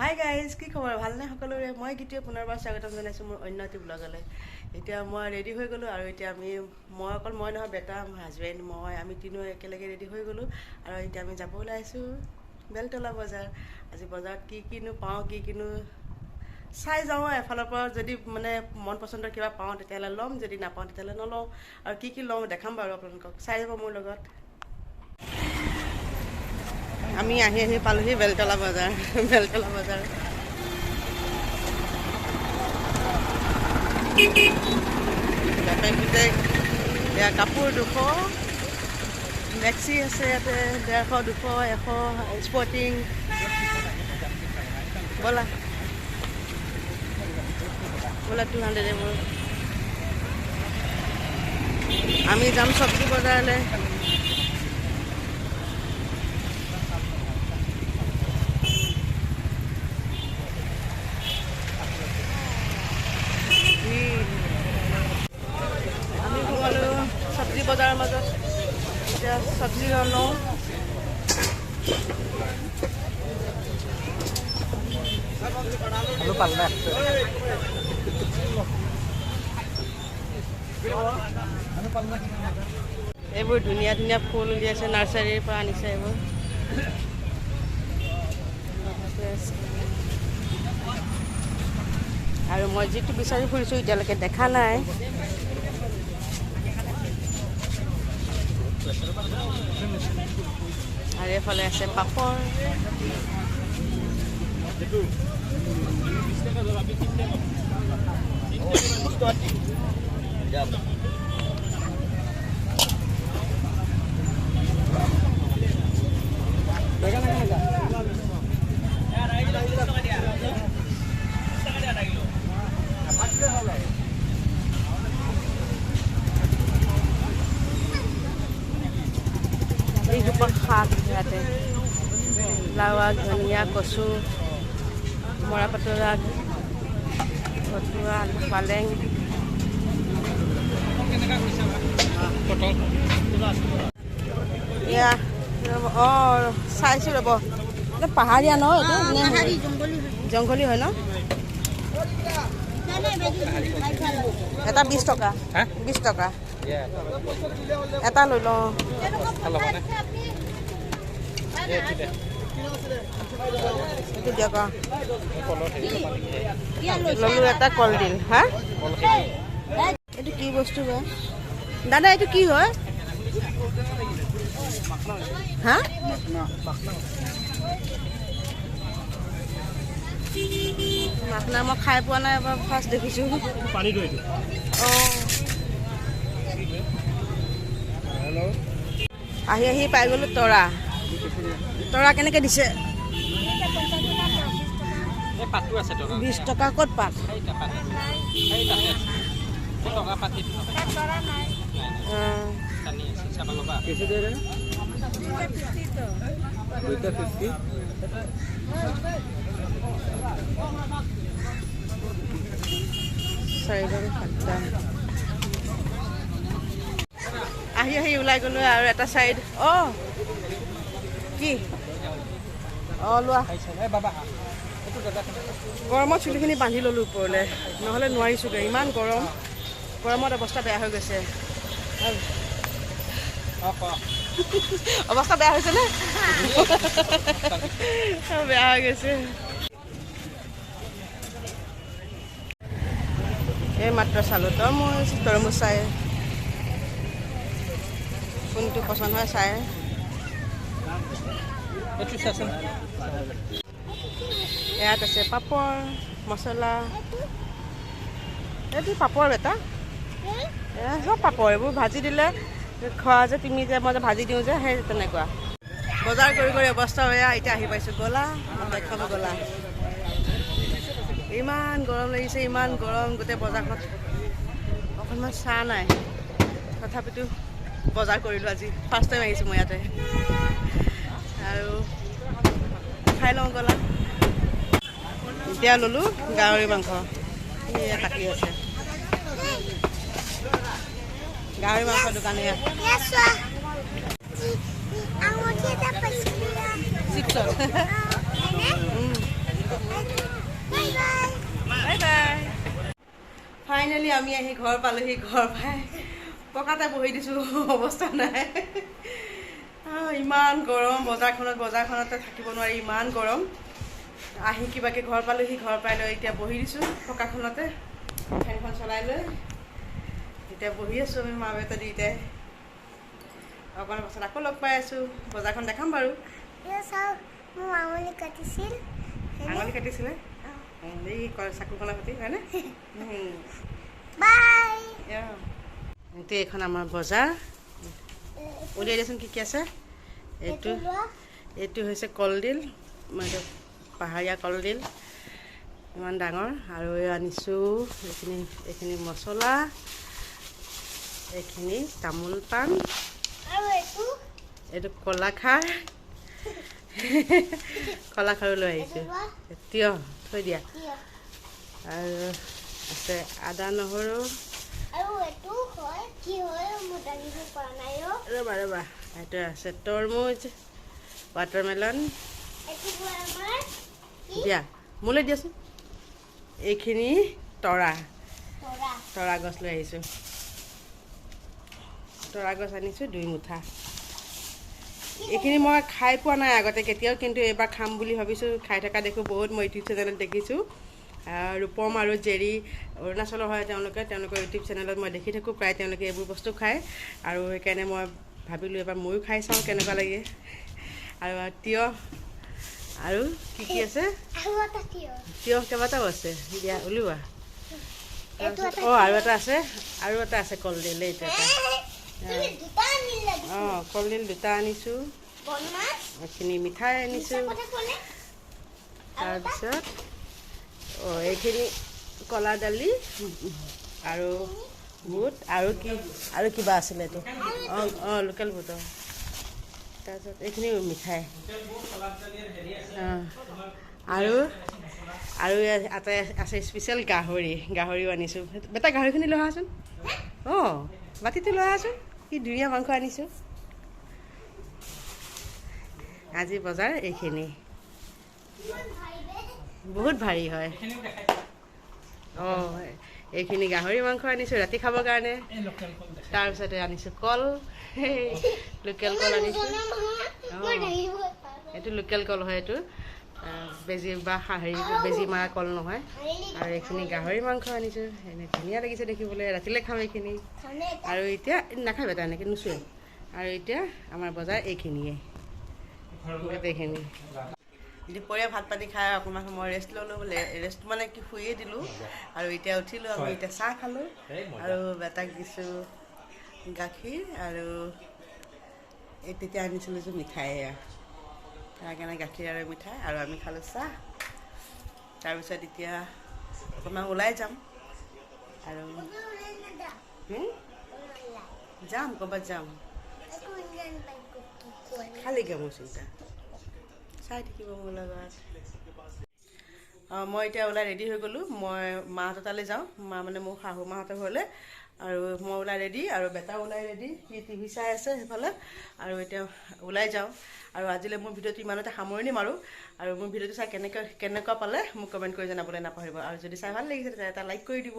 Hi guys, কি খবৰ? ভালনে সকলোৰে? মই গীতিয়ে পুনৰবাৰ স্বাগতম জনাইছোঁ মোৰ অন্য এটি ব্লগলৈ। এতিয়া মই ৰেডি হৈ গ'লোঁ আৰু এতিয়া অকল মই নহয়, বেটা, মোৰ হাজবেণ্ড, আমি তিনিও একেলগে ৰেডি হৈ গ'লোঁ আৰু এতিয়া আমি যাব ওলাইছোঁ বেলতলা বজাৰ। আজি বজাৰত কি কিনো পাওঁ, কি কিনো চাই যাওঁ। এফালৰ পৰা যদি মন পচন্দৰ কিবা পাওঁ তেতিয়াহ'লে ল'ম, যদি নাপাওঁ তেতিয়াহ'লে নলওঁ। আৰু কি লওঁ দেখাম বাৰু আপোনালোকক, চাই যাব মোৰ লগত। আমি আহি পালোহি বেলতলা বজাৰ। বেলতলা বজাৰ কাপোৰ 200, মেক্সি আছে ইয়াতে 150, 200, 100, স্পৰ্টিং। ব'লা 200 এইবোৰ। আমি যাম চব্জি বজাৰলৈ। চব্জি বজাৰৰ মাজত এতিয়া চব্জি লওঁ। এইবোৰ ধুনীয়া ধুনীয়া ফুল উলিয়াইছে, নাৰ্চাৰীৰ পৰা আনিছে এইবোৰ। আৰু মই যিটো বিচাৰি ফুৰিছোঁ এতিয়ালৈকে দেখা নাই। আৰু এইফালে আছে পাপৰ। এইজোপা শাক ইয়াতে লাও আগ, ধনিয়া, কচু, মৰাপাতৰ আগ, ভতুৱা, পালেং। এয়া চাইছোঁ ৰ'ব, পাহাৰীয়া ন? এইটো জংঘলী হয় ন? এটা 20 টকা। 20 টকা এটা লৈ লওঁ। এইটো দিয়ক। ল'লোঁ এটা কলডিল। হা, এইটো কি বস্তু বা দাদা? এইটো কি হয়? হা, মাখনা মই খাই পোৱা নাই, এবাৰ ফাৰ্ষ্ট দেখিছোঁ। অঁ, আহি পাই গ'লোঁ তৰা। তৰা কেনেকৈ দিছে? 20 টকা। ক'ত পাত? আহি ওলাই গ'লোঁ আৰু এটা চাইড। অঁ, কি? অঁ, লোৱা। গৰমত চুলিখিনি বান্ধি ল'লোঁ ওপৰলৈ, নহ'লে নোৱাৰিছোঁগৈ। ইমান গৰমত অৱস্থা বেয়া হৈ গৈছে। অৱস্থা বেয়া হৈছেনে? বেয়া হৈ গৈছে। এই মাত্ৰ চালোঁ তৰমুজ চাই, কোনটো পচন্দ হয় চাই। ইয়াত আছে পাপৰ, মছলা। এইটো পাপৰ বেটা, চব পাপৰ। এইবোৰ ভাজি দিলে খোৱা যে, তুমি যে মই যে ভাজি দিওঁ যে, সেই তেনেকুৱা। বজাৰ কৰি অৱস্থা বেয়া। এতিয়া আহি পাইছোঁ গলা, দেখাব গলা। ইমান গৰম লাগিছে, ইমান গৰম। গোটেই বজাৰখনত অকণমান চাহ নাই, তথাপিতো বজাৰ কৰিলোঁ আজি। ফাৰ্ষ্ট টাইম আহিছোঁ মই ইয়াতে। আৰু খাই লওঁ গলা। এতিয়া ল'লোঁ গাহৰি মাংস। কাটি আছে গাহৰি মাংস দোকান। ফাইনেলি আমি আহি ঘৰ পালোহি ঘৰ পাই পকাতে বহি দিছোঁ অৱস্থা নাই ইমান গৰম বজাৰখনতে থাকিব নোৱাৰি ইমান গৰম আহি কিবাকৈ ঘৰ পালোহি ঘৰ পাই লৈ এতিয়া বহি দিছোঁ পকাখনতে ফেনখন চলাই লৈ এতিয়া বহি আছোঁ আমি মা বেটা দুইটাই অকণমান পাছত আকৌ লগ পাই আছোঁ বজাৰখন দেখাম বাৰু আঙুলি কাটিছিলে এই চাকুখনৰ সৈতে হয়নে এইটো এইখন আমাৰ বজাৰ উলিয়াই দিয়াচোন কি আছে এইটো হৈছে কলডিল মানে পাহাৰীয়া কলডিল ইমান ডাঙৰ আৰু আনিছোঁ এইখিনি মছলা এইখিনি তামোল পাণ এইটো কলাখাৰো লৈ আহিছোঁ তিয়হ থৈ দিয়া আৰু আছে আদা নহৰু ৰ'বা এইটো আছে তৰমুজ ৱাটাৰমেলন দিয়া মোলৈ দিয়াচোন এইখিনি তৰা গছ লৈ আহিছোঁ তৰা গছ আনিছোঁ 2 মুঠা এইখিনি মই খাই পোৱা নাই আগতে কেতিয়াও কিন্তু এইবাৰ খাম বুলি ভাবিছোঁ খাই থকা দেখোঁ বহুত মই ইউটিউব চেনেলত দেখিছোঁ ৰূপম আৰু জেৰি অৰুণাচলৰ হয় তেওঁলোকৰ ইউটিউব চেনেলত মই দেখি থাকোঁ প্ৰায় তেওঁলোকে এইবোৰ বস্তু খায় আৰু সেইকাৰণে মই ভাবিলোঁ এবাৰ ময়ো খাই চাওঁ কেনেকুৱা লাগে আৰু তিয়হ আৰু কি আছে তিয়হ কেইবাটাও আছে দিয়া উলিওৱা আৰু এটা আছে কলডিল এইটো কলডিল 2টা আনিছোঁ এইখিনি মিঠাই আনিছোঁ তাৰপিছত এইখিনি কলা দালি আৰু বুট আৰু কিবা আছিলে এইটো লোকেল বুট তাৰপিছত এইখিনি মিঠাই আৰু এটা আছে স্পেচিয়েল গাহৰিও আনিছোঁ বেটা গাহৰিখিনি লৈ আহাচোন বাতিটো লৈ আহাচোন কি ধুনীয়া মাংস আনিছোঁ আজি বজাৰ এইখিনি বহুত ভাৰী হয় এইখিনি গাহৰি মাংস আনিছোঁ ৰাতি খাবৰ কাৰণে তাৰপিছতে আনিছোঁ কল লোকেল কল আনিছোঁ এইটো লোকেল কল হয় এইটো বেজি বা বেজি মৰা কল নহয় আৰু এইখিনি গাহৰি মাংস আনিছোঁ এনে ধুনীয়া লাগিছে দেখিবলৈ ৰাতিলৈ খাম এইখিনি আৰু এতিয়া নাখায় বেটা এনেকৈ নুচুৱে আৰু এতিয়া আমাৰ বজাৰ এইখিনিয়ে গোটেইখিনি দুপৰীয়া ভাত পানী খাই অকণমান সময় ৰেষ্ট ল'লোঁ ৰেষ্ট মানে কি শুয়ে দিলোঁ আৰু এতিয়া উঠিলোঁ আমি এতিয়া চাহ খালোঁ আৰু বেটাক দিছোঁ গাখীৰ আৰু এই তেতিয়া আনিছিলোঁ যে মিঠাই তাৰ কাৰণে গাখীৰ আৰু মিঠাই আৰু আমি খালোঁ চাহ তাৰপিছত এতিয়া অকণমান ওলাই যাম আৰু যাম ক'ৰবাত যাম খালী মোৰ চিন্তা চাই থাকিব মোৰ লগত মই এতিয়া ওলাই ৰেডি হৈ গ'লোঁ মই মাহঁতৰ তালৈ যাওঁ মানে মোৰ শাহু মাহঁতৰ ঘৰলৈ আৰু মই ওলাই ৰেডি আৰু বেটাও ওলাই ৰেডি সি টিভি চাই আছে সেইফালে আৰু এতিয়া ওলাই যাওঁ আৰু আজিলৈ মোৰ ভিডিঅ'টো ইমানতে সামৰণি মাৰোঁ আৰু মোৰ ভিডিঅ'টো চাই কেনেকুৱা পালে মোক কমেণ্ট কৰি জনাবলৈ নাপাহৰিব আৰু যদি চাই ভাল লাগিছে তেতিয়া এটা লাইক কৰি দিব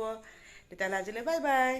তেতিয়াহ'লে আজিলৈ বাই বাই